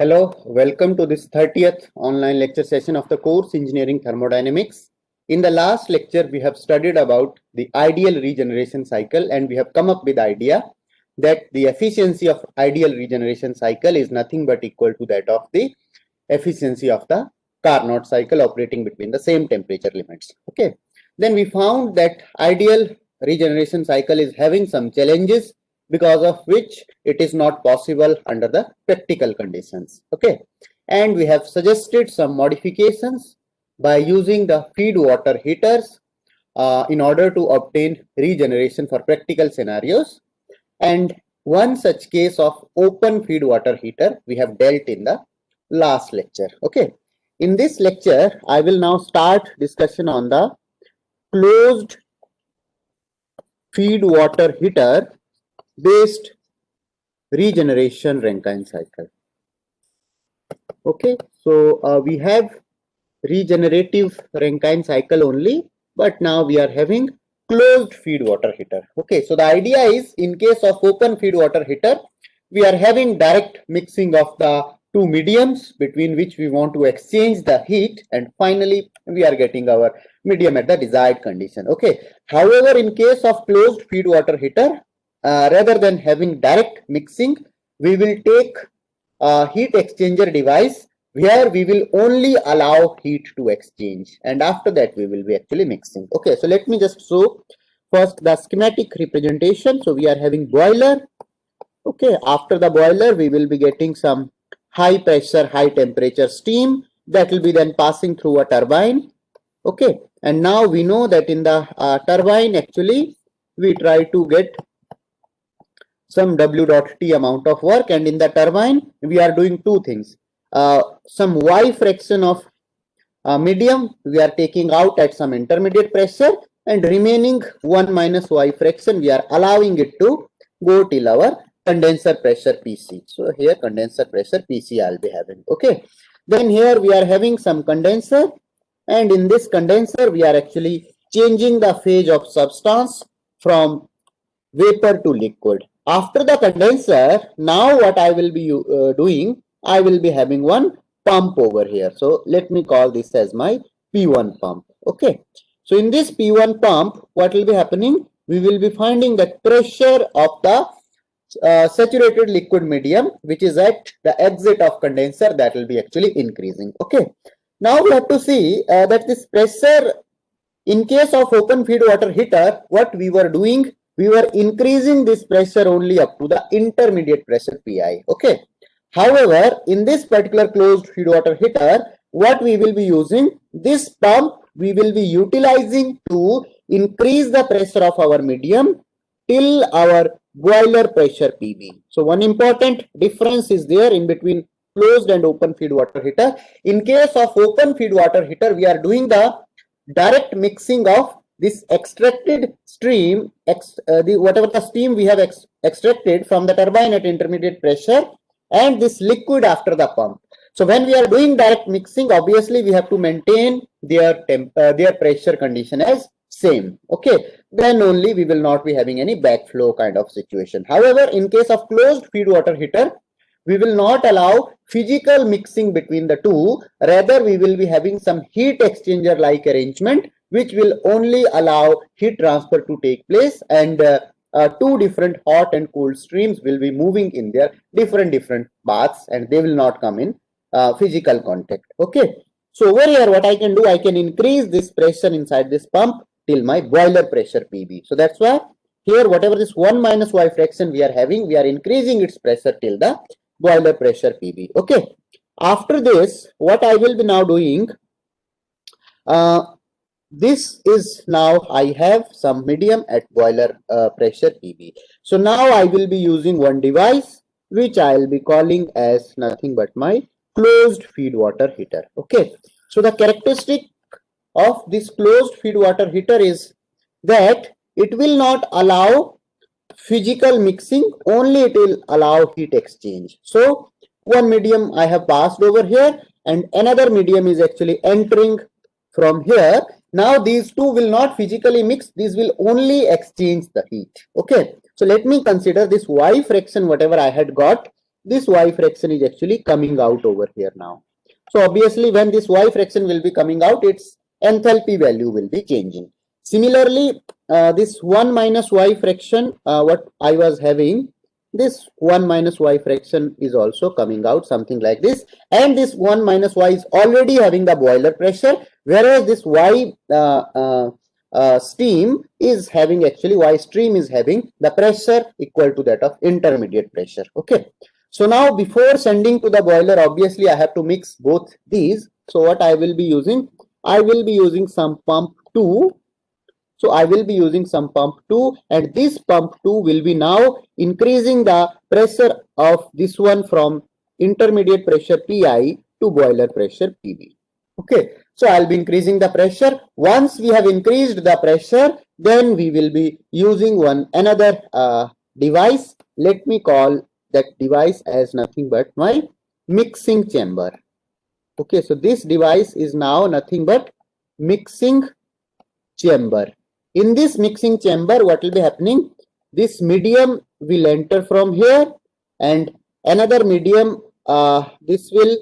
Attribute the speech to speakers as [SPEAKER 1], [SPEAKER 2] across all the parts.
[SPEAKER 1] Hello, welcome to this 30th online lecture session of the course Engineering Thermodynamics. In the last lecture, we have studied about the ideal regeneration cycle and we have come up with the idea that the efficiency of ideal regeneration cycle is nothing but equal to that of the efficiency of the Carnot cycle operating between the same temperature limits. Okay. Then we found that ideal regeneration cycle is having some challenges because of which it is not possible under the practical conditions. Okay. And we have suggested some modifications by using the feed water heaters in order to obtain regeneration for practical scenarios. And one such case of open feed water heater we have dealt in the last lecture. Okay. In this lecture, I will now start discussion on the closed feed water heater based regeneration Rankine cycle. Okay, so we have regenerative Rankine cycle only, but now we are having closed feed water heater. Okay, so the idea is in case of open feed water heater, we are having direct mixing of the two mediums between which we want to exchange the heat, and finally we are getting our medium at the desired condition. Okay, however, in case of closed feed water heater, rather than having direct mixing, we will take a heat exchanger device where we will only allow heat to exchange, and after that we will be actually mixing. Okay, so let me just show first the schematic representation. So we are having boiler. Okay, after the boiler we will be getting some high pressure, high temperature steam that will be then passing through a turbine. Okay, and now we know that in the turbine actually we try to get some W dot T amount of work, and in the turbine we are doing two things. Some Y fraction of medium we are taking out at some intermediate pressure, and remaining 1 minus Y fraction we are allowing it to go till our condenser pressure PC. So here condenser pressure PC I'll be having. Okay, then here we are having some condenser, and in this condenser we are actually changing the phase of substance from vapor to liquid. After the condenser, now what I will be doing, I will be having one pump over here. So let me call this as my P1 pump. Okay. So in this P1 pump, what will be happening? We will be finding the pressure of the saturated liquid medium, which is at the exit of condenser, that will be actually increasing. Okay. Now we have to see that this pressure, in case of open feed water heater, what we were doing, we were increasing this pressure only up to the intermediate pressure Pi. Okay. However, in this particular closed feed water heater, what we will be using, this pump we will be utilizing to increase the pressure of our medium till our boiler pressure PB. So one important difference is there in between closed and open feed water heater. In case of open feed water heater, we are doing the direct mixing of this extracted stream, whatever the steam we have extracted from the turbine at intermediate pressure, and this liquid after the pump. So when we are doing direct mixing, obviously we have to maintain their pressure condition as same. Okay, then only we will not be having any backflow kind of situation. However, in case of closed feed water heater, we will not allow physical mixing between the two. Rather, we will be having some heat exchanger like arrangement, which will only allow heat transfer to take place, and two different hot and cold streams will be moving in their different baths, and they will not come in physical contact. Okay, so over here what I can do, I can increase this pressure inside this pump till my boiler pressure PB. So that's why here whatever this 1 minus Y fraction we are having, we are increasing its pressure till the boiler pressure PB. Okay, after this what I will be now doing, this is now I have some medium at boiler pressure PB. So now I will be using one device which I will be calling as nothing but my closed feed water heater. Okay, so the characteristic of this closed feed water heater is that it will not allow physical mixing, only it will allow heat exchange. So one medium I have passed over here and another medium is actually entering from here. Now these two will not physically mix, these will only exchange the heat. Okay, so let me consider this Y fraction whatever I had got this Y fraction is actually coming out over here now. So obviously when this Y fraction will be coming out, its enthalpy value will be changing. Similarly, this 1 minus Y fraction, what I was having, this 1 minus Y fraction is also coming out something like this, and this 1 minus Y is already having the boiler pressure, whereas this Y steam is having, actually Y stream is having the pressure equal to that of intermediate pressure. Okay, so now before sending to the boiler, obviously I have to mix both these. So what I will be using, I will be using some pump 2. So I will be using some pump 2, and this pump 2 will be now increasing the pressure of this one from intermediate pressure Pi to boiler pressure Pb. Okay, so I'll be increasing the pressure. Once we have increased the pressure, then we will be using another device. Let me call that device as nothing but my mixing chamber. Okay, so this device is now nothing but mixing chamber. In this mixing chamber, what will be happening? This medium will enter from here, and another medium, this will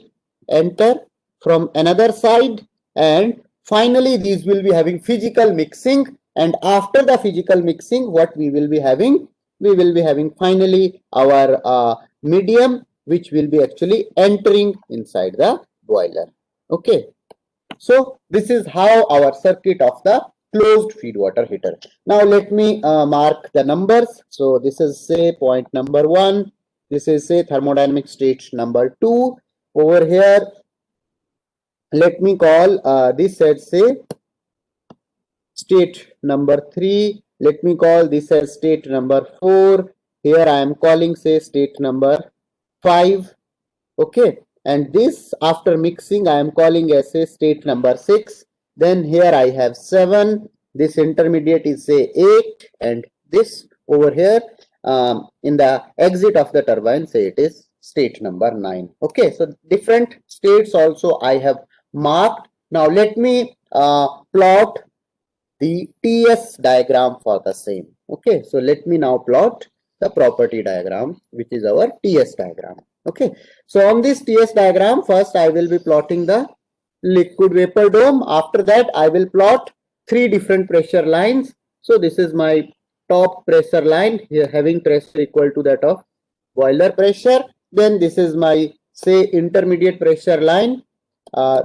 [SPEAKER 1] enter from another side, and finally these will be having physical mixing. And after the physical mixing, what we will be having? We will be having finally our medium, which will be actually entering inside the boiler. Okay, so this is how our circuit of the closed feed water heater. Now let me mark the numbers. So this is say point number 1. This is say thermodynamic state number 2. Over here, let me call this as say state number 3. Let me call this as state number 4. Here I am calling say state number 5. Okay, and this after mixing I am calling as a state number 6. Then here I have 7. This intermediate is say 8, and this over here in the exit of the turbine, say it is state number 9. Okay, so different states also I have marked. Now let me plot the TS diagram for the same. Okay, so let me now plot the property diagram, which is our TS diagram. Okay, so on this TS diagram, first I will be plotting the liquid vapor dome. After that, I will plot 3 different pressure lines. So this is my top pressure line here, having pressure equal to that of boiler pressure. Then this is my say intermediate pressure line.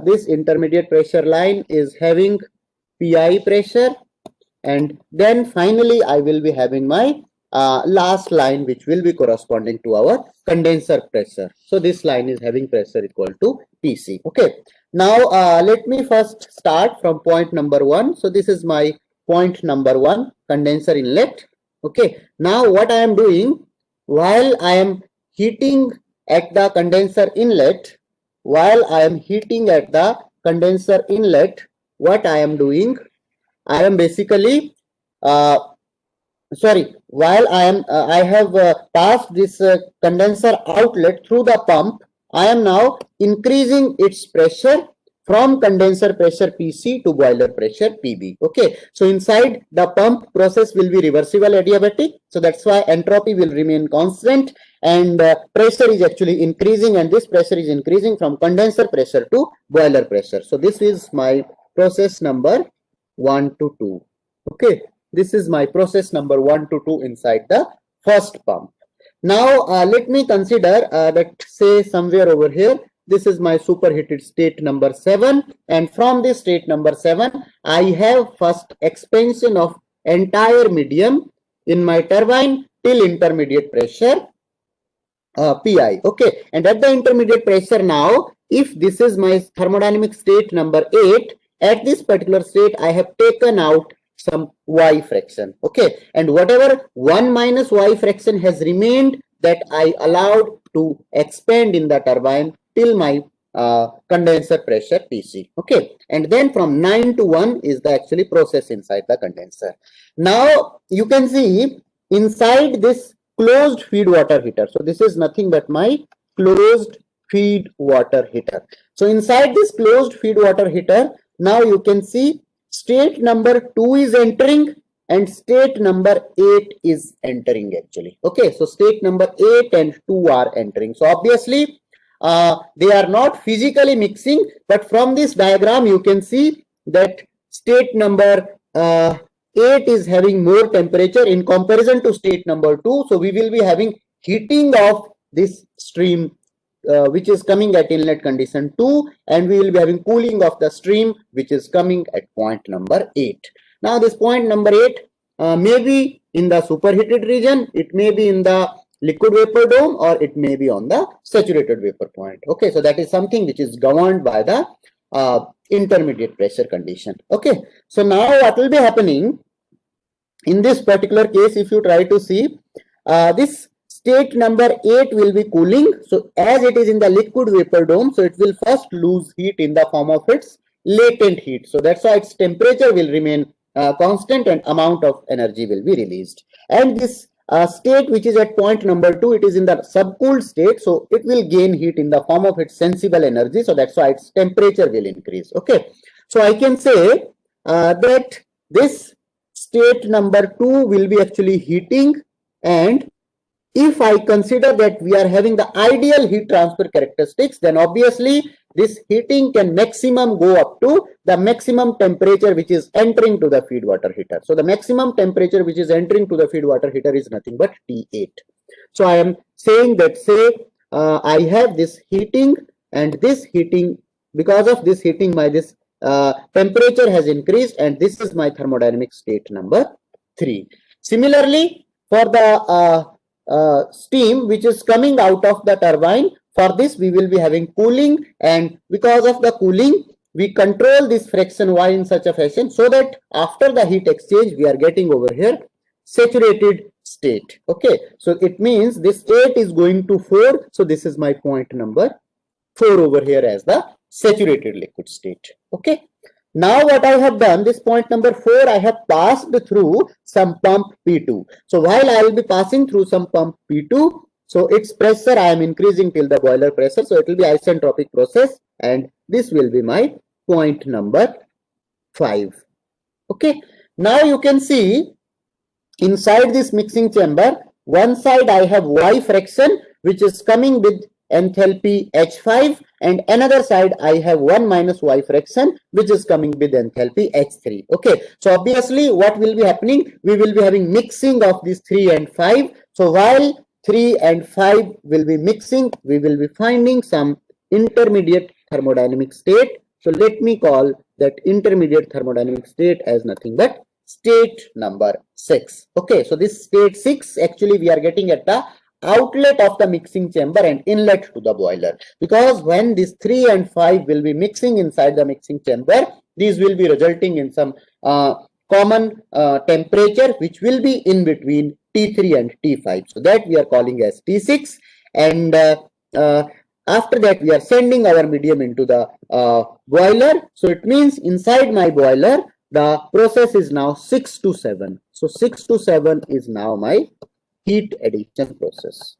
[SPEAKER 1] This intermediate pressure line is having Pi pressure, and then finally I will be having my last line, which will be corresponding to our condenser pressure. So this line is having pressure equal to PC. Okay, now let me first start from point number 1. So this is my point number 1, condenser inlet. Okay, now what I am doing, while I am heating at the condenser inlet, what I am doing, I am basically while I have passed this condenser outlet through the pump, I am now increasing its pressure from condenser pressure PC to boiler pressure PB. Okay, so inside the pump process will be reversible adiabatic, so that's why entropy will remain constant, and pressure is actually increasing, and this pressure is increasing from condenser pressure to boiler pressure. So this is my process number 1 to 2. Okay, this is my process number 1 to 2 inside the first pump. Now let me consider that say somewhere over here, this is my superheated state number 7, and from this state number 7 I have first expansion of entire medium in my turbine till intermediate pressure Pi. Okay, and at the intermediate pressure now, if this is my thermodynamic state number 8, at this particular state I have taken out some Y fraction. Okay, and whatever 1 minus Y fraction has remained, that I allowed to expand in the turbine till my condenser pressure PC. Okay, and then from 9 to 1 is the actually process inside the condenser. Now you can see inside this closed feed water heater. So this is nothing but my closed feed water heater. So inside this closed feed water heater, now you can see state number 2 is entering, and state number 8 is entering actually. Okay, so state number 8 and 2 are entering. So obviously they are not physically mixing, but from this diagram you can see that state number 8 is having more temperature in comparison to state number 2. So we will be having heating of this stream which is coming at inlet condition 2, and we will be having cooling of the stream which is coming at point number 8. Now this point number 8 may be in the superheated region, it may be in the liquid vapor dome, or it may be on the saturated vapor point. Okay, so that is something which is governed by the intermediate pressure condition. Okay, so now what will be happening in this particular case, if you try to see this state number 8 will be cooling. So as it is in the liquid vapor dome, so it will first lose heat in the form of its latent heat. So that's why its temperature will remain constant and amount of energy will be released. And this state which is at point number 2, it is in the subcooled state, so it will gain heat in the form of its sensible energy. So that's why its temperature will increase. Okay, so I can say that this state number 2 will be actually heating, and if I consider that we are having the ideal heat transfer characteristics, then obviously this heating can maximum go up to the maximum temperature which is entering to the feed water heater. So the maximum temperature which is entering to the feed water heater is nothing but T8. So I am saying that, say I have this heating, and this heating, because of this heating, my this temperature has increased, and this is my thermodynamic state number 3. Similarly, for the steam which is coming out of the turbine, for this we will be having cooling, and because of the cooling we control this fraction Y in such a fashion so that after the heat exchange we are getting over here saturated state. Okay, so it means this 8 is going to 4, so this is my point number 4 over here as the saturated liquid state. Okay, now what I have done, this point number 4, I have passed through some pump P2. So while I will be passing through some pump P2, so its pressure I am increasing till the boiler pressure. So it will be isentropic process, and this will be my point number 5. Okay, now you can see inside this mixing chamber, one side I have Y fraction which is coming with enthalpy H5, and another side I have 1 minus Y fraction which is coming with enthalpy H3. Okay, so obviously what will be happening, we will be having mixing of these 3 and 5. So while 3 and 5 will be mixing, we will be finding some intermediate thermodynamic state. So let me call that intermediate thermodynamic state as nothing but state number 6. Okay, so this state 6 actually we are getting at the outlet of the mixing chamber and inlet to the boiler, because when these 3 and 5 will be mixing inside the mixing chamber, these will be resulting in some common temperature which will be in between T3 and T5. So that we are calling as T6, and after that we are sending our medium into the boiler. So it means inside my boiler the process is now 6 to 7. So 6 to 7 is now my heat addition process.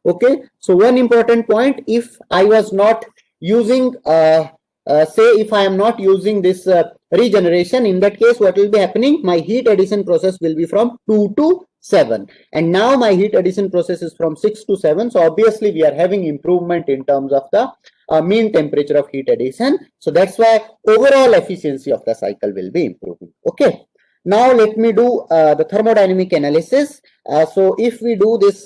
[SPEAKER 1] Okay, so one important point, if I was not using say if I am not using this regeneration, in that case what will be happening, my heat addition process will be from 2 to 7, and now my heat addition process is from 6 to 7. So obviously we are having improvement in terms of the mean temperature of heat addition. So that's why overall efficiency of the cycle will be improving. Okay, now let me do the thermodynamic analysis. So if we do this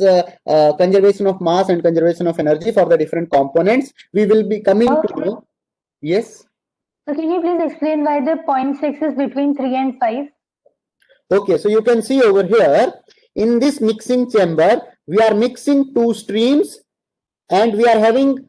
[SPEAKER 1] conservation of mass and conservation of energy for the different components, we will be coming to know. Yes.
[SPEAKER 2] So can you please explain why the 0.6 is between 3 and 5?
[SPEAKER 1] Okay, so you can see over here in this mixing chamber, we are mixing 2 streams, and we are having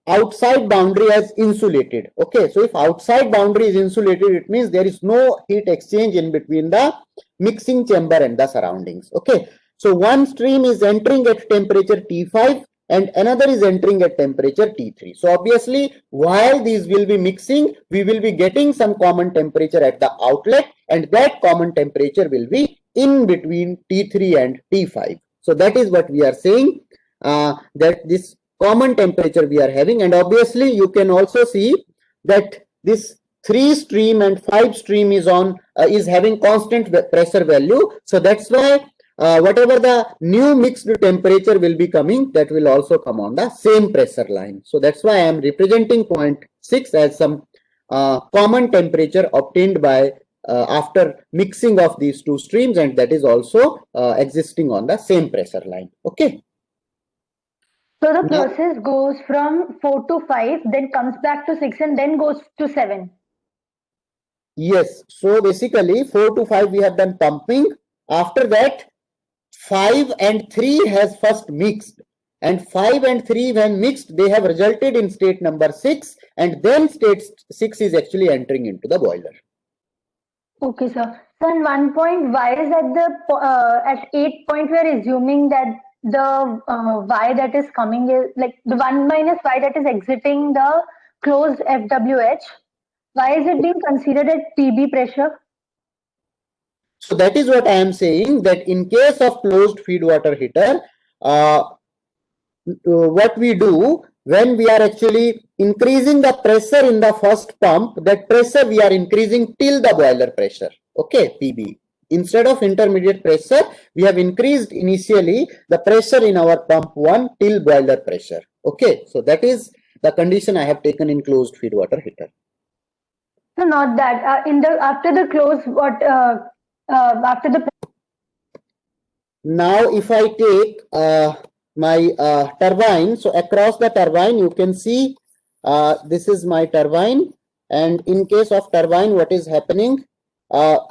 [SPEAKER 1] outside boundary as insulated. Okay, so if outside boundary is insulated, it means there is no heat exchange in between the mixing chamber and the surroundings. Okay, so one stream is entering at temperature T5 and another is entering at temperature T3. So obviously while these will be mixing, we will be getting some common temperature at the outlet, and that common temperature will be in between T3 and T5. So that is what we are saying, that this common temperature we are having. And obviously you can also see that this 3 stream and 5 stream is on is having constant pressure value. So that's why whatever the new mixed temperature will be coming, that will also come on the same pressure line. So that's why I am representing 0.6 as some common temperature obtained by after mixing of these two streams, and that is also existing on the same pressure line. Okay.
[SPEAKER 2] So the
[SPEAKER 1] Now,
[SPEAKER 2] process goes from 4 to 5, then comes back to 6 and then goes to 7.
[SPEAKER 1] yes. So basically 4 to 5 we have done pumping. After that 5 and 3 has first mixed, and 5 and 3 when mixed they have resulted in state number 6, and then state 6 is actually entering into the boiler.
[SPEAKER 2] Okay, sir. So in one point, y is at the at 8 point, we are assuming that the y that is coming is like the 1 minus y that is exiting the closed FWH. Why is it being considered at TB pressure?
[SPEAKER 1] So that is what I am saying, that in case of closed feed water heater, what we do when we are actually increasing the pressure in the first pump, that pressure we are increasing till the boiler pressure. Okay, PB. Instead of intermediate pressure, we have increased initially the pressure in our pump 1 till boiler pressure. Okay, so that is the condition I have taken in closed feed water heater.
[SPEAKER 2] So not that in the after the close after the
[SPEAKER 1] Now if I take my turbine, so across the turbine you can see this is my turbine, and in case of turbine what is happening,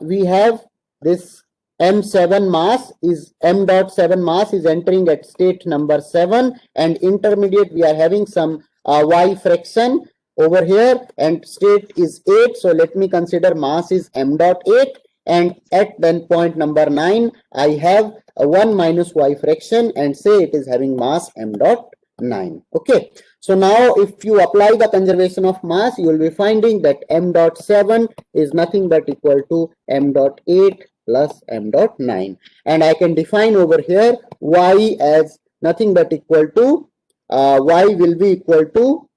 [SPEAKER 1] we have this M7 mass is M.7 mass is entering at state number 7, and intermediate we are having some Y fraction over here, and state is 8. So let me consider mass is M.8, and at then point number 9 I have a 1 minus Y fraction and say it is having mass M.9. Okay. So now if you apply the conservation of mass, you will be finding that M.7 is nothing but equal to M.8 plus M.9. And I can define over here Y as nothing but equal to, Y will be equal to,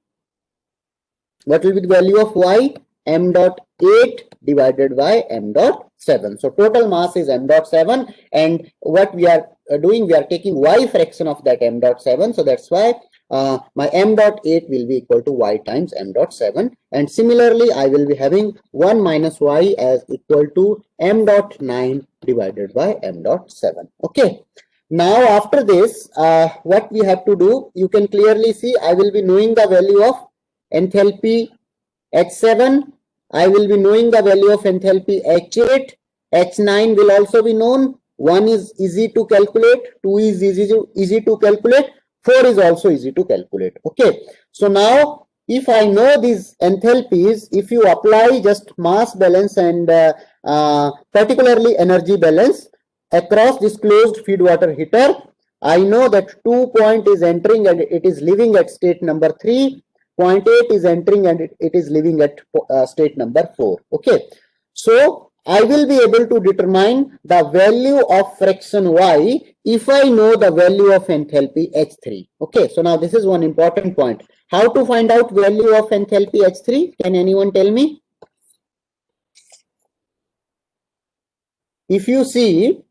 [SPEAKER 1] what will be the value of Y? M.8 divided by M.7. So total mass is M.7, and what we are doing, we are taking Y fraction of that M.7. So that's why my M.8 will be equal to Y times M.7. And similarly, I will be having 1 minus Y as equal to M.9 divided by M.7. Okay. Now after this, what we have to do, you can clearly see I will be knowing the value of enthalpy H7. I will be knowing the value of enthalpy H8. H9 will also be known. 1 is easy to calculate, 2 is easy to calculate, 4 is also easy to calculate. Okay. So now if I know these enthalpies, if you apply just mass balance and particularly energy balance across this closed feed water heater, I know that 2 point is entering and it is leaving at state number 3. 0.8 is entering and it is leaving at state number 4. Okay. So I will be able to determine the value of fraction Y if I know the value of enthalpy H3. Okay. So now this is one important point. How to find out value of enthalpy H3? Can anyone tell me? If you see,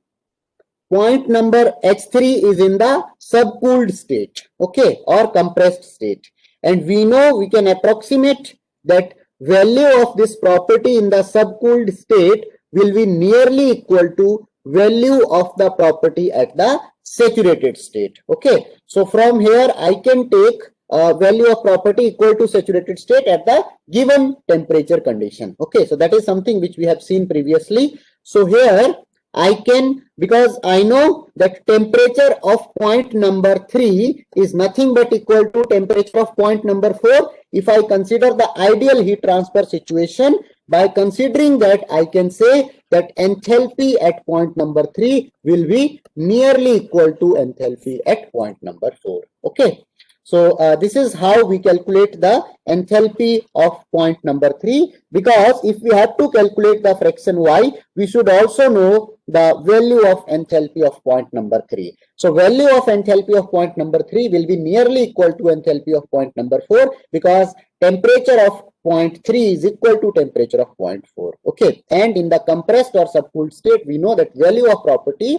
[SPEAKER 1] point number H3 is in the subcooled state, okay, or compressed state. And we know we can approximate that value of this property in the subcooled state will be nearly equal to value of the property at the saturated state. Okay. So from here I can take value of property equal to saturated state at the given temperature condition. Okay. So that is something which we have seen previously. So here I can, because I know that temperature of point number 3 is nothing but equal to temperature of point number 4. If I consider the ideal heat transfer situation, by considering that, I can say that enthalpy at point number 3 will be nearly equal to enthalpy at point number 4. Okay. So this is how we calculate the enthalpy of point number 3, because if we have to calculate the fraction y, we should also know the value of enthalpy of point number 3. So value of enthalpy of point number 3 will be nearly equal to enthalpy of point number 4, because temperature of point 3 is equal to temperature of point 4. Okay, and in the compressed or subcooled state, we know that value of property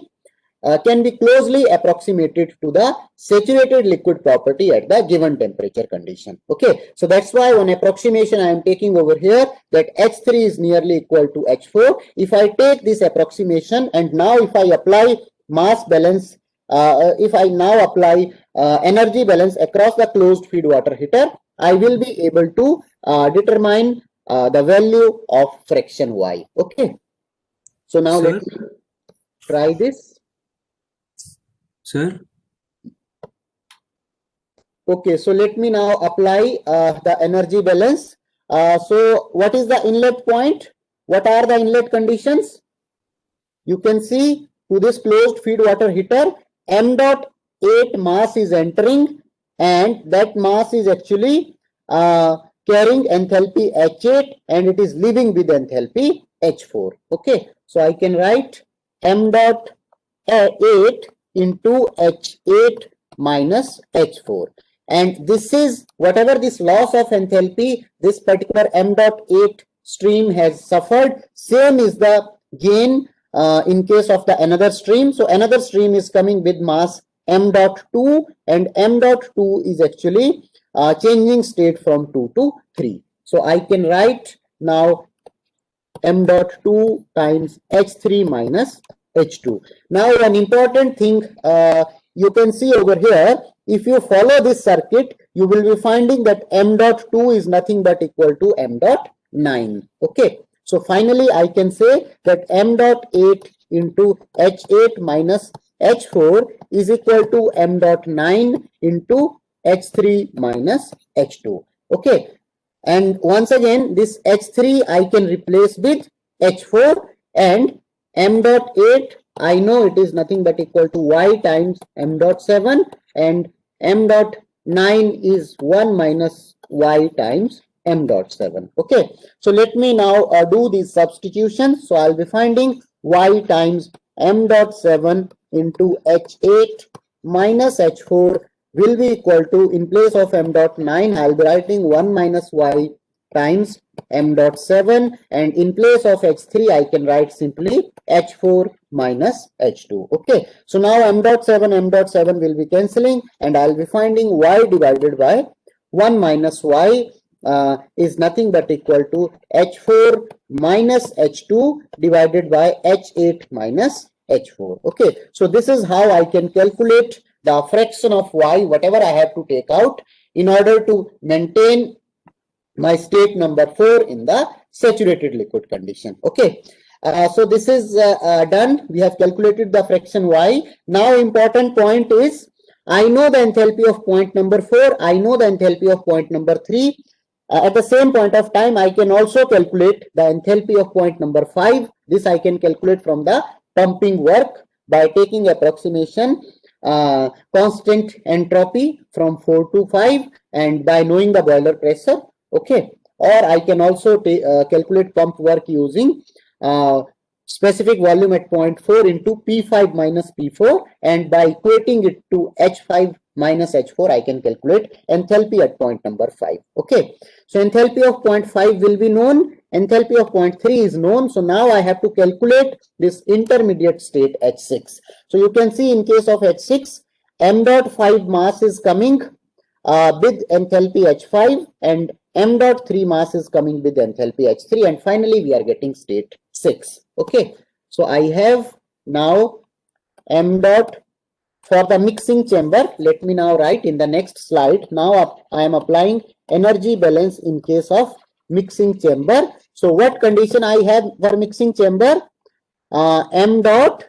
[SPEAKER 1] can be closely approximated to the saturated liquid property at the given temperature condition. Okay, so that's why one approximation I am taking over here, that H3 is nearly equal to H4. If I take this approximation and now if I apply mass balance, if I now apply energy balance across the closed feed water heater, I will be able to determine the value of fraction Y. Okay, so now
[SPEAKER 3] Sir?
[SPEAKER 1] let's try this.
[SPEAKER 3] Sir?
[SPEAKER 1] Okay, so let me now apply the energy balance. So what is the inlet point? What are the inlet conditions? You can see to this closed feed water heater, m dot 8 mass is entering, and that mass is actually carrying enthalpy H8 and it is leaving with enthalpy H4. Okay, so I can write m dot 8 into H8 minus H4. And this is whatever this loss of enthalpy this particular m dot 8 stream has suffered, same is the gain in case of the another stream. So another stream is coming with mass m dot 2, and m dot 2 is actually changing state from 2 to 3. So I can write now m dot 2 times H3 minus H2. Now an important thing you can see over here, if you follow this circuit, you will be finding that m dot 2 is nothing but equal to m dot 9. Okay, so finally I can say that m dot 8 into H8 minus H4 is equal to m dot 9 into H3 minus H2. Okay, and once again this H3 I can replace with H4, and m dot 8 I know it is nothing but equal to y times m dot 7, and m dot 9 is 1 minus y times m dot 7. Okay, so let me now do these substitutions. So I'll be finding y times m dot 7 into H8 minus H4 will be equal to, in place of m dot 9 I'll be writing 1 minus y times m dot 7, and in place of H3 I can write simply H4 minus H2. Okay, so now m dot 7 will be cancelling, and I'll be finding y divided by 1 minus y is nothing but equal to H4 minus H2 divided by H8 minus H4. Okay, so this is how I can calculate the fraction of y, whatever I have to take out, in order to maintain my state number 4 in the saturated liquid condition. Okay, so this is done. We have calculated the fraction y. Now important point is, I know the enthalpy of point number 4, I know the enthalpy of point number 3. At the same point of time, I can also calculate the enthalpy of point number 5. This I can calculate from the pumping work by taking approximation constant entropy from 4 to 5, and by knowing the boiler pressure. Okay, or I can also calculate pump work using specific volume at point 4 into P5 minus P4, and by equating it to H5 minus H4 I can calculate enthalpy at point number 5. Okay, so enthalpy of point 5 will be known, enthalpy of point 3 is known. So now I have to calculate this intermediate state H6. So you can see in case of H6, m dot 5 mass is coming with enthalpy H5, and m dot 3 mass is coming with enthalpy H3, and finally we are getting state 6. Okay, so I have now m dot for the mixing chamber. Let me now write in the next slide. Now I am applying energy balance in case of mixing chamber. So what condition I have for mixing chamber? M dot,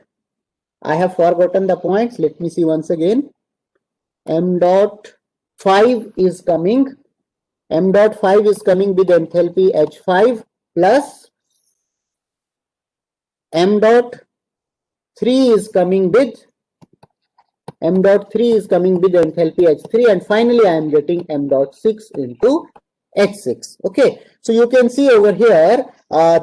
[SPEAKER 1] I have forgotten the points. Let me see once again. M dot 5 is coming. M dot 5 is coming with enthalpy H5 plus m dot 3 is coming with m dot 3 is coming with enthalpy H3, and finally I am getting m dot 6 into H6. Okay, so you can see over here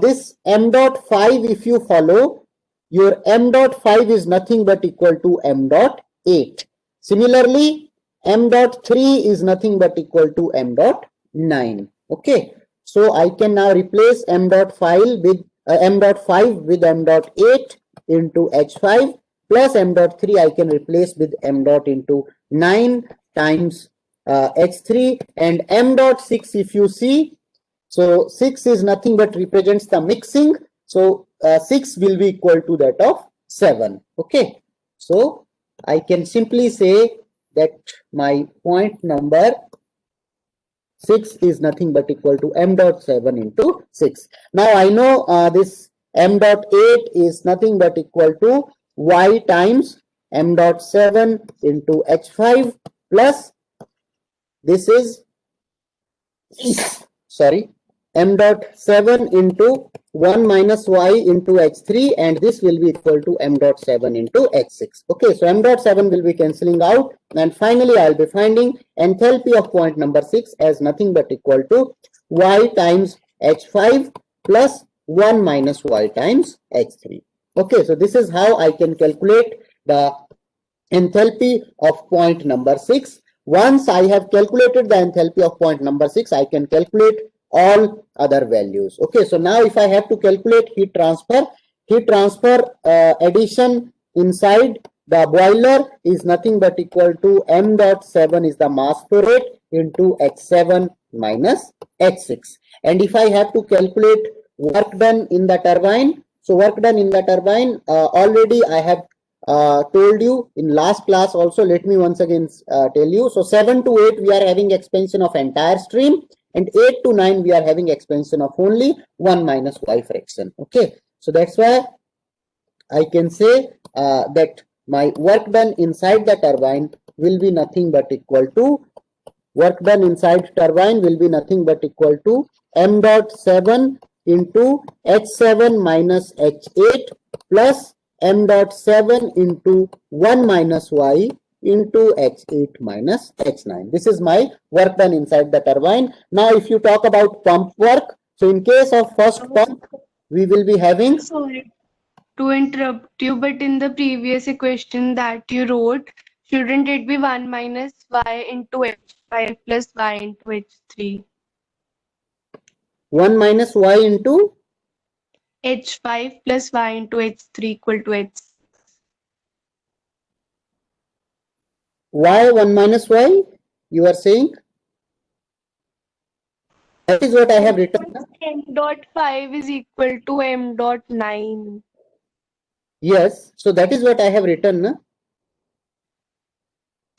[SPEAKER 1] this m dot 5, if you follow, your m dot 5 is nothing but equal to m dot 8. Similarly, m dot 3 is nothing but equal to m dot 9. Okay, so I can now replace m dot 5 with m dot 5 with m dot 8 into H5 plus m dot 3 I can replace with m dot into 9 times H3, and m dot 6, if you see, so 6 is nothing but represents the mixing, so 6 will be equal to that of 7. Okay, so I can simply say that my point number 6 is nothing but equal to m dot 7 into 6. Now I know this m dot 8 is nothing but equal to y times m dot 7 into H5 plus this is sorry, m dot 7 into 1 minus y into H3, and this will be equal to m dot 7 into H6. Okay, so m dot 7 will be cancelling out, and finally I'll be finding enthalpy of point number 6 as nothing but equal to y times H5 plus 1 minus y times H3. Okay, so this is how I can calculate the enthalpy of point number 6. Once I have calculated the enthalpy of point number 6, I can calculate all other values. Okay, so now if I have to calculate heat transfer addition inside the boiler is nothing but equal to m dot 7 is the mass flow rate into H7 minus H6. And if I have to calculate work done in the turbine, so work done in the turbine already I have told you in last class also. Let me once again tell you. So 7 to 8 we are having expansion of entire stream, and 8 to 9 we are having expansion of only 1 minus y fraction. Okay, so that's why I can say that my work done inside the turbine will be nothing but equal to m dot 7 into H7 minus H8 plus m dot 7 into 1 minus y into H8 minus H9. This is my work done inside the turbine. Now if you talk about pump work, so in case of first pump, we will be having...
[SPEAKER 3] Sorry to interrupt you, but in the previous equation that you wrote, shouldn't it be 1 minus y into H5 plus y into H3?
[SPEAKER 1] 1 minus y into
[SPEAKER 3] H5 plus y into H3 equal to H6.
[SPEAKER 1] why 1 minus y? You are saying? That is what I have written.
[SPEAKER 3] M dot 5 is equal to m dot 9.
[SPEAKER 1] Yes, so that is what I have written. Na?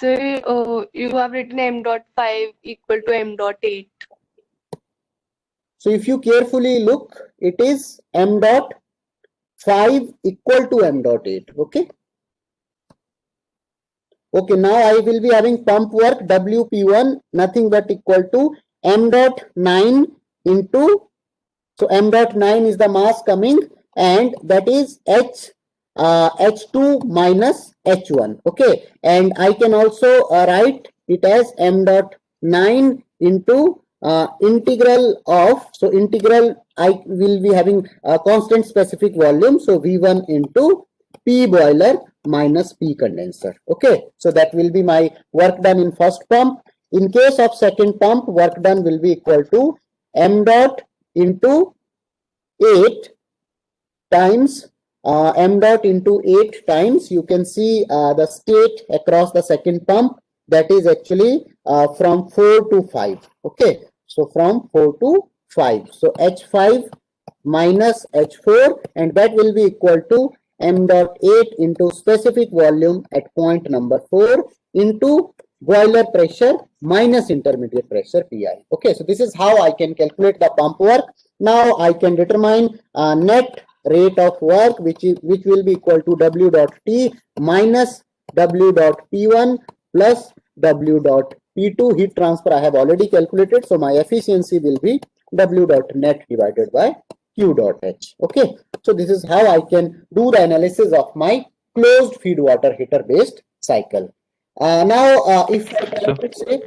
[SPEAKER 3] So you have written m dot 5 equal to m dot 8.
[SPEAKER 1] So if you carefully look, it is m dot 5 equal to m dot 8. Okay. Okay, now I will be having pump work WP1 nothing but equal to m dot 9 into, so m dot 9 is the mass coming, and that is H2 minus H1. Okay, and I can also write it as m dot 9 into integral of, so integral I will be having a constant specific volume, so V1 into P boiler minus P condenser. Okay, so that will be my work done in first pump. In case of second pump, work done will be equal to m dot into 8 times m dot into 8 times, you can see the state across the second pump, that is actually from 4 to 5. Okay, so from 4 to 5, so H5 minus H4, and that will be equal to m dot 8 into specific volume at point number 4 into boiler pressure minus intermediate pressure Pi. Okay, so this is how I can calculate the pump work. Now I can determine net rate of work, which will be equal to W dot T minus W dot P1 plus W dot P2. Heat transfer I have already calculated, so my efficiency will be W dot net divided by Q dot H. Okay, so this is how I can do the analysis of my closed feed water heater based cycle. Now, if I
[SPEAKER 4] So,
[SPEAKER 1] say,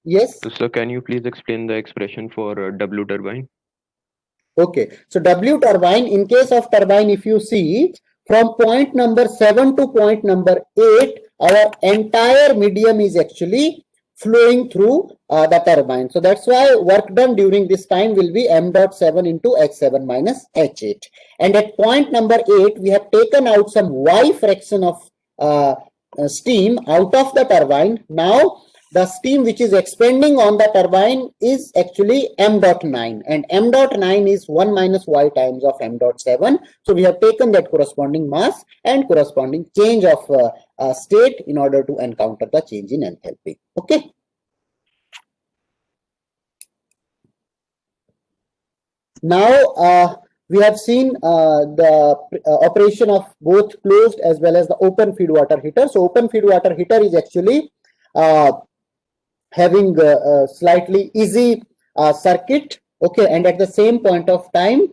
[SPEAKER 1] yes.
[SPEAKER 4] so can you please explain the expression for W turbine?
[SPEAKER 1] Okay, so W turbine, in case of turbine, if you see from point number 7 to point number 8, our entire medium is actually flowing through the turbine. So that's why work done during this time will be m dot 7 into h7 minus h8. And at point number 8, we have taken out some y fraction of steam out of the turbine. Now, the steam which is expanding on the turbine is actually m dot 9, and m dot 9 is 1 minus y times of m dot 7. So we have taken that corresponding mass and corresponding change of state in order to encounter the change in enthalpy. Okay. Now we have seen the operation of both closed as well as the open feed water heater. So open feed water heater is actually having a slightly easy circuit, okay, and at the same point of time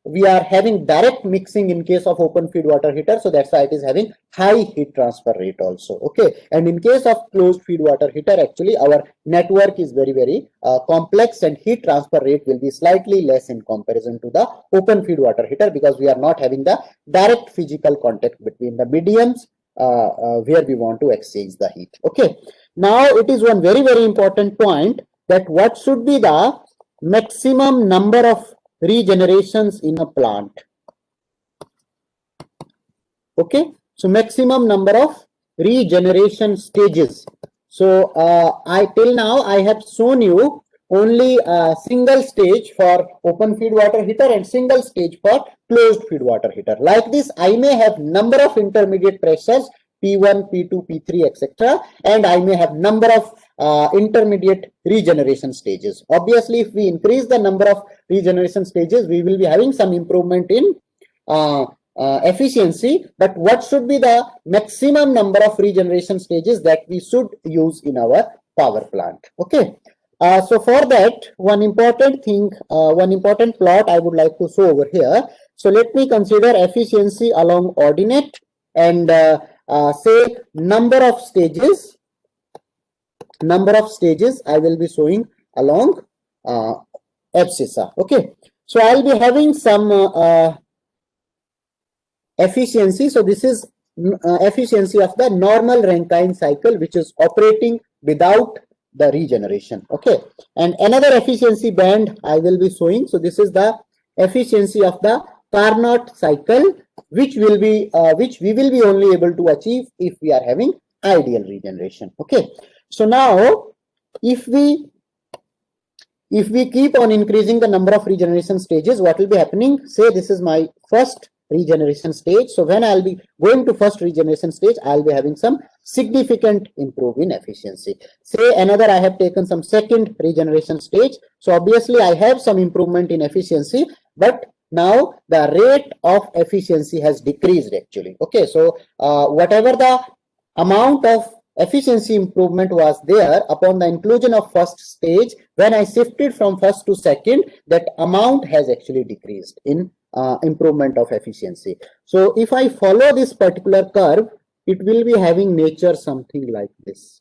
[SPEAKER 1] we are having direct mixing in case of open feed water heater, so that's why it is having high heat transfer rate also, okay. And in case of closed feed water heater, actually our network is very complex, and heat transfer rate will be slightly less in comparison to the open feed water heater, because we are not having the direct physical contact between the mediums where we want to exchange the heat, okay. Now it is one very important point, that what should be the maximum number of regenerations in a plant. Okay, so maximum number of regeneration stages. So till now I have shown you only a single stage for open feed water heater and single stage for closed feed water heater. Like this, I may have number of intermediate pressures P1, P2, P3, etc. And I may have number of intermediate regeneration stages. Obviously, if we increase the number of regeneration stages, we will be having some improvement in efficiency. But what should be the maximum number of regeneration stages that we should use in our power plant? Okay. So for that, one important thing, one important plot I would like to show over here. So let me consider efficiency along ordinate and say number of stages I will be showing along abscissa. Okay, so I'll be having some efficiency. So this is efficiency of the normal Rankine cycle, which is operating without the regeneration. Okay, and another efficiency band I will be showing. So this is the efficiency of the Carnot cycle, which we will be only able to achieve if we are having ideal regeneration. Okay, so now if we keep on increasing the number of regeneration stages, what will be happening? Say this is my first regeneration stage. So when I'll be going to first regeneration stage, I'll be having some significant improvement in efficiency. Say another, I have taken some second regeneration stage. So obviously I have some improvement in efficiency, but now the rate of efficiency has decreased actually. Okay, so whatever the amount of efficiency improvement was there upon the inclusion of first stage, when I shifted from first to second, that amount has actually decreased in improvement of efficiency. So if I follow this particular curve, it will be having nature something like this.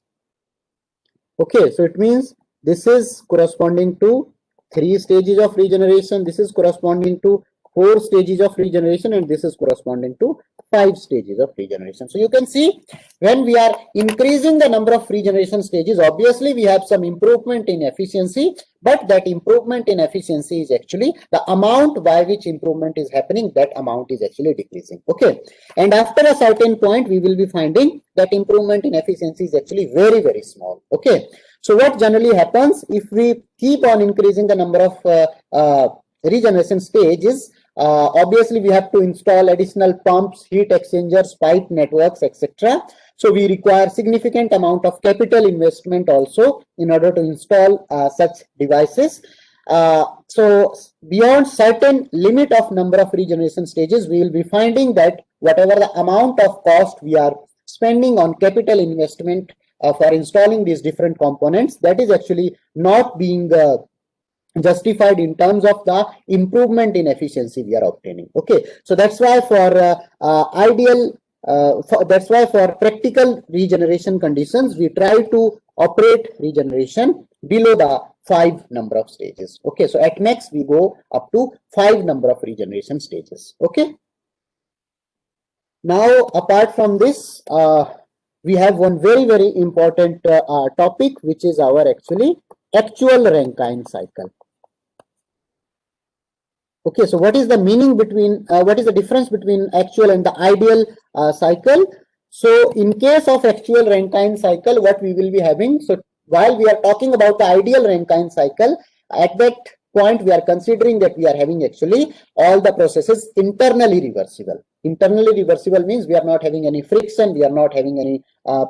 [SPEAKER 1] Okay, so it means this is corresponding to 3 stages of regeneration, this is corresponding to 4 stages of regeneration, and this is corresponding to 5 stages of regeneration. So you can see when we are increasing the number of regeneration stages, obviously we have some improvement in efficiency, but that improvement in efficiency is actually the amount by which improvement is happening, that amount is actually decreasing. Okay, and after a certain point we will be finding that improvement in efficiency is actually very small. Okay, so what generally happens if we keep on increasing the number of regeneration stages, obviously we have to install additional pumps, heat exchangers, pipe networks, etc. So we require significant amount of capital investment also in order to install such devices. So beyond certain limit of number of regeneration stages, we will be finding that whatever the amount of cost we are spending on capital investment for installing these different components, that is actually not being justified in terms of the improvement in efficiency we are obtaining. Okay, so that's why for ideal that's why for practical regeneration conditions, we try to operate regeneration below the 5 number of stages. Okay, so at max we go up to 5 number of regeneration stages. Okay. Now, apart from this, we have one very important topic, which is our actual Rankine cycle. Okay, so what is the meaning between, what is the difference between actual and the ideal cycle? So in case of actual Rankine cycle, what we will be having, so while we are talking about the ideal Rankine cycle, at that point we are considering that we are having actually all the processes internally reversible. Internally reversible means we are not having any friction, we are not having any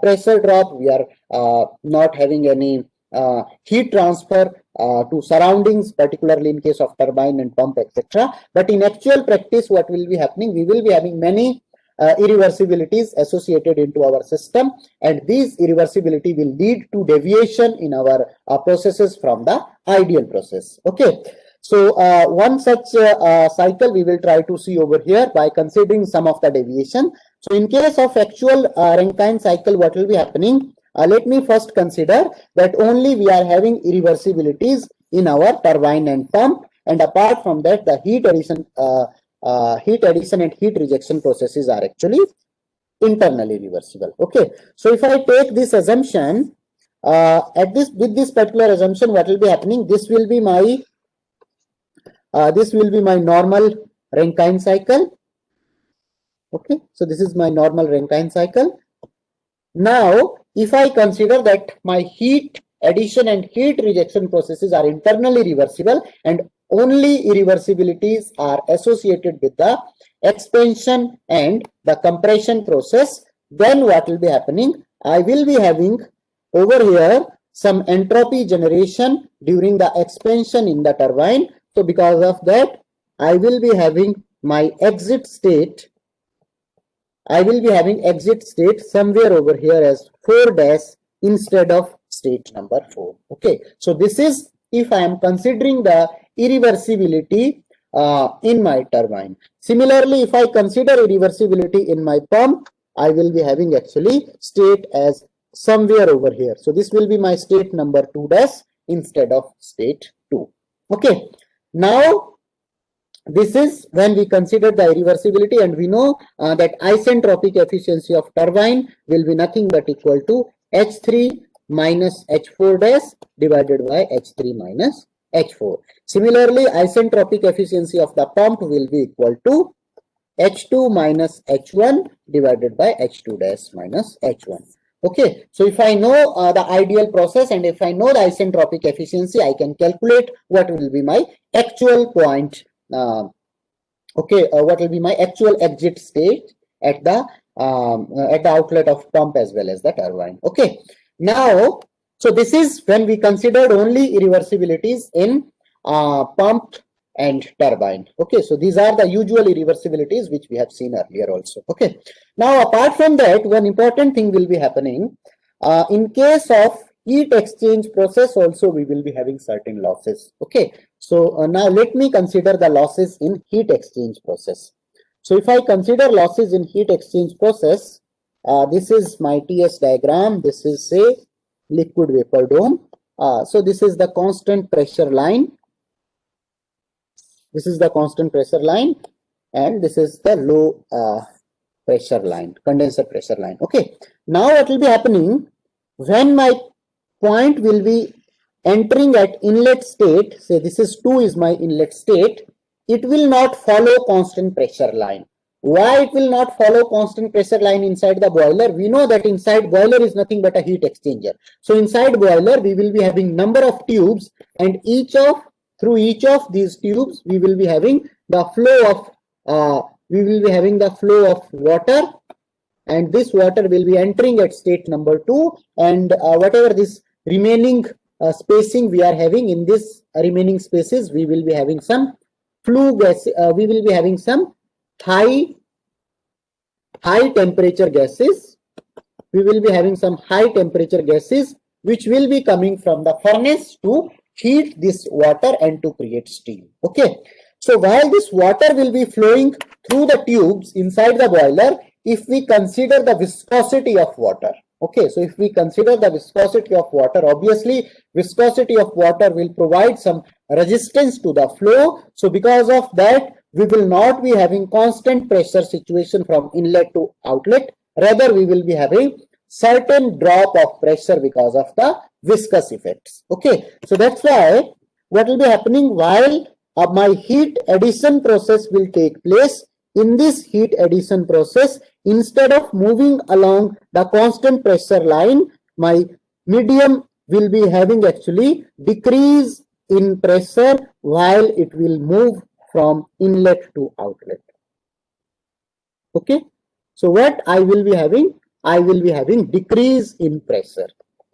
[SPEAKER 1] pressure drop, we are not having any heat transfer to surroundings, particularly in case of turbine and pump, etc. But in actual practice, what will be happening? We will be having many irreversibilities associated into our system, and these irreversibility will lead to deviation in our processes from the ideal process. Okay. So one such cycle we will try to see over here by considering some of the deviation. So in case of actual Rankine cycle, what will be happening? Let me first consider that only we are having irreversibilities in our turbine and pump, and apart from that, the heat addition and heat rejection processes are actually internally reversible. Okay, so if I take this assumption, with this particular assumption, what will be happening? This will be my normal Rankine cycle. Okay, so this is my normal Rankine cycle. Now, if I consider that my heat addition and heat rejection processes are internally reversible and only irreversibilities are associated with the expansion and the compression process, then what will be happening? I will be having over here some entropy generation during the expansion in the turbine. So because of that, I will be having my exit state. I will be having exit state somewhere over here as 4' instead of state number 4. Okay, so this is if I am considering the irreversibility in my turbine. Similarly, if I consider irreversibility in my pump, I will be having actually state as somewhere over here. So this will be my state number 2' instead of state 2. Okay, now this is when we consider the irreversibility, and we know that isentropic efficiency of turbine will be nothing but equal to H3 minus H4' divided by H3 minus H4. Similarly, isentropic efficiency of the pump will be equal to H2 minus H1 divided by H2' minus H1. Okay, so if I know the ideal process and if I know the isentropic efficiency, I can calculate what will be my actual point. What will be my actual exit state at the outlet of pump as well as the turbine. Okay, now, so this is when we considered only irreversibilities in pump and turbine. Okay, so these are the usual irreversibilities which we have seen earlier also. Okay, now apart from that, one important thing will be happening in case of heat exchange process also we will be having certain losses. Okay, so now let me consider the losses in heat exchange process. So if I consider losses in heat exchange process, this is my TS diagram. This is say liquid vapor dome. So this is the constant pressure line. This is the constant pressure line, and this is the low pressure line, condenser pressure line. Okay, now what will be happening when my point will be entering at inlet state? Say this is 2 is my inlet state. It will not follow constant pressure line. Why it will not follow constant pressure line inside the boiler? We know that inside boiler is nothing but a heat exchanger. So inside boiler we will be having number of tubes, and through each of these tubes we will be having the flow of water, and this water will be entering at state number 2, and whatever this remaining spacing we are having in this remaining spaces, we will be having some flue gas, we will be having some high temperature gases. We will be having some high temperature gases which will be coming from the furnace to heat this water and to create steam. Okay, so while this water will be flowing through the tubes inside the boiler, if we consider the viscosity of water. Okay, so if we consider the viscosity of water, obviously viscosity of water will provide some resistance to the flow. So because of that, we will not be having constant pressure situation from inlet to outlet. Rather, we will be having certain drop of pressure because of the viscous effects. Okay, so that's why what will be happening while my heat addition process will take place. In this heat addition process, instead of moving along the constant pressure line, my medium will be having actually decrease in pressure while it will move from inlet to outlet. Okay, so what I will be having? I will be having decrease in pressure.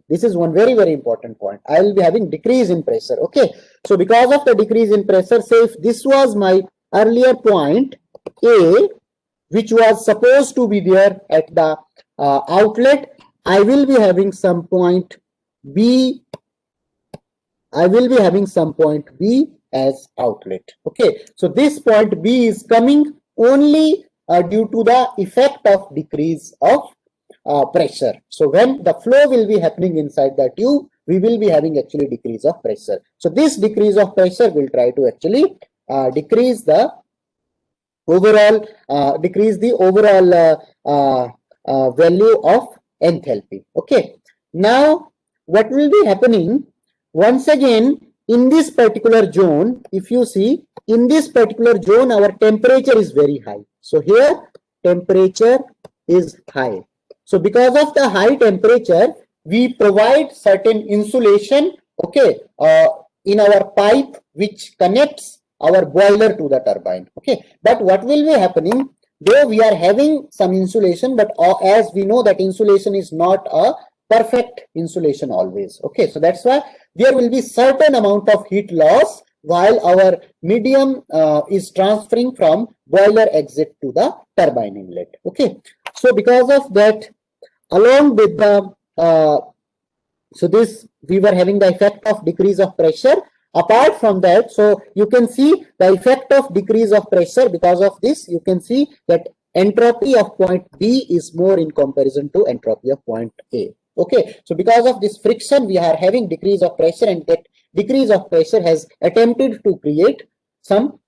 [SPEAKER 1] This is one very, very important point. I will be having decrease in pressure. Okay, so because of the decrease in pressure, say if this was my earlier point A, which was supposed to be there at the outlet, I will be having some point B. I will be having some point B as outlet. Okay, so this point B is coming only due to the effect of decrease of pressure. So when the flow will be happening inside the tube, we will be having actually decrease of pressure. So this decrease of pressure will try to actually decrease the overall value of enthalpy. Okay, now what will be happening once again in this particular zone? If you see, in this particular zone our temperature is very high. So here temperature is high. So because of the high temperature, we provide certain insulation, okay, in our pipe which connects our boiler to the turbine. Okay, but what will be happening, though we are having some insulation, but as we know that insulation is not a perfect insulation always. Okay, so that's why there will be certain amount of heat loss while our medium is transferring from boiler exit to the turbine inlet. Okay, so because of that, along with the so this we were having the effect of decrease of pressure. Apart from that, so you can see the effect of decrease of pressure. Because of this, you can see that entropy of point B is more in comparison to entropy of point A. Okay, so because of this friction, we are having decrease of pressure, and that decrease of pressure has attempted to create some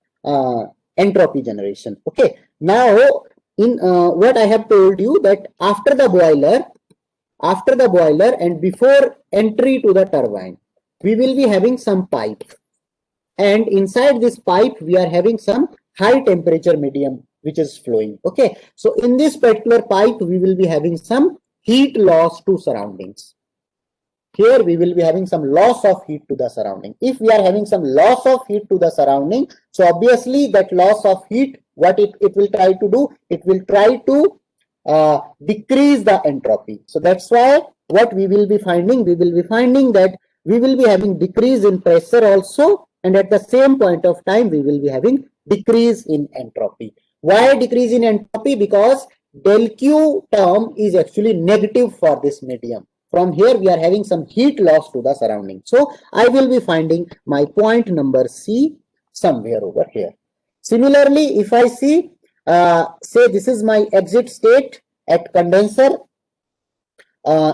[SPEAKER 1] entropy generation. Okay, now in what I have told you, that after the boiler and before entry to the turbine, we will be having some pipe, and inside this pipe we are having some high temperature medium which is flowing. Okay, so in this particular pipe we will be having some heat loss to surroundings. Here we will be having some loss of heat to the surrounding. If we are having some loss of heat to the surrounding, so obviously that loss of heat, what it will try to do, it will try to decrease the entropy. So that's why what we will be finding, that we will be having decrease in pressure also, and at the same point of time we will be having decrease in entropy. Why decrease in entropy? Because del Q term is actually negative for this medium. From here we are having some heat loss to the surrounding. So I will be finding my point number C somewhere over here. Similarly, if I see, say this is my exit state at condenser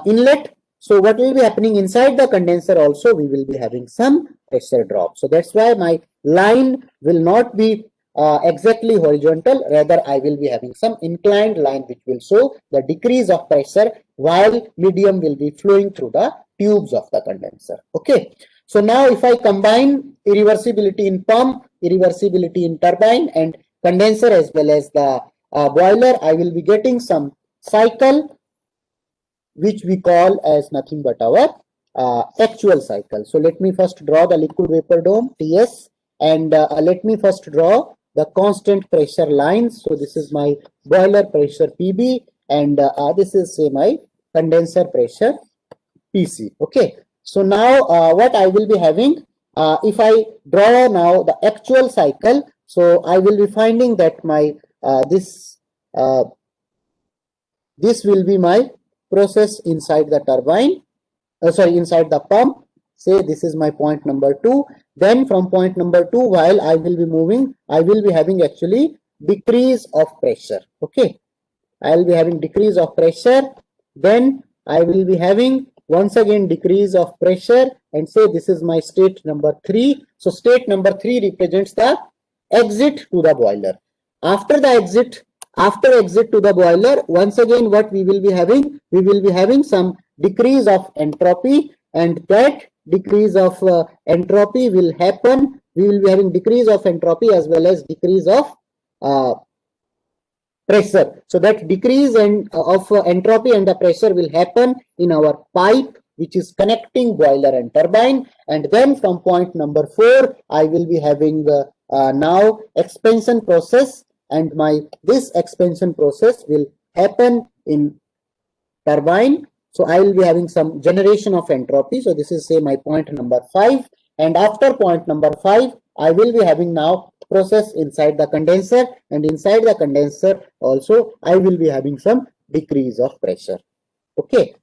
[SPEAKER 1] inlet. So what will be happening inside the condenser also, we will be having some pressure drop. So that's why my line will not be exactly horizontal, rather I will be having some inclined line which will show the decrease of pressure while medium will be flowing through the tubes of the condenser. Okay, so now if I combine irreversibility in pump, irreversibility in turbine and condenser as well as the boiler, I will be getting some cycle which we call as nothing but our actual cycle. So let me first draw the liquid vapor dome TS, and let me first draw the constant pressure lines. So this is my boiler pressure PB, and this is say my condenser pressure PC. Okay, so now what I will be having, if I draw now the actual cycle, so I will be finding that my this will be my process inside the turbine, inside the pump. Say this is my point number 2. Then from point number 2, while I will be moving, I will be having actually decrease of pressure. Okay, I will be having decrease of pressure. Then I will be having once again decrease of pressure, and say this is my state number 3. So state number 3 represents the exit to the boiler. After exit to the boiler, once again what we will be having? We will be having some decrease of entropy, and that decrease of entropy will happen. We will be having decrease of entropy as well as decrease of pressure. So that decrease of entropy and the pressure will happen in our pipe, which is connecting boiler and turbine. And then from point number 4, I will be having now expansion process, and this expansion process will happen in turbine. So I will be having some generation of entropy. So this is, say, my point number 5. And after point number 5, I will be having now process inside the condenser, and inside the condenser also I will be having some decrease of pressure. Okay,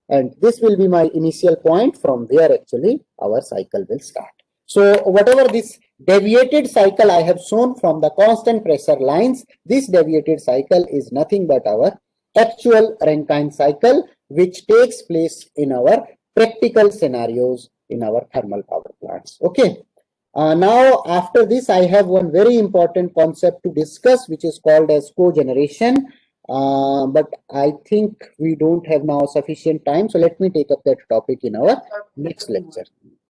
[SPEAKER 1] and this will be my initial point from where actually our cycle will start. So whatever this deviated cycle I have shown from the constant pressure lines, this deviated cycle is nothing but our actual Rankine cycle, which takes place in our practical scenarios in our thermal power plants. Okay. Now after this, I have one very important concept to discuss, which is called as cogeneration. But I think we don't have now sufficient time, so let me take up that topic in our next lecture.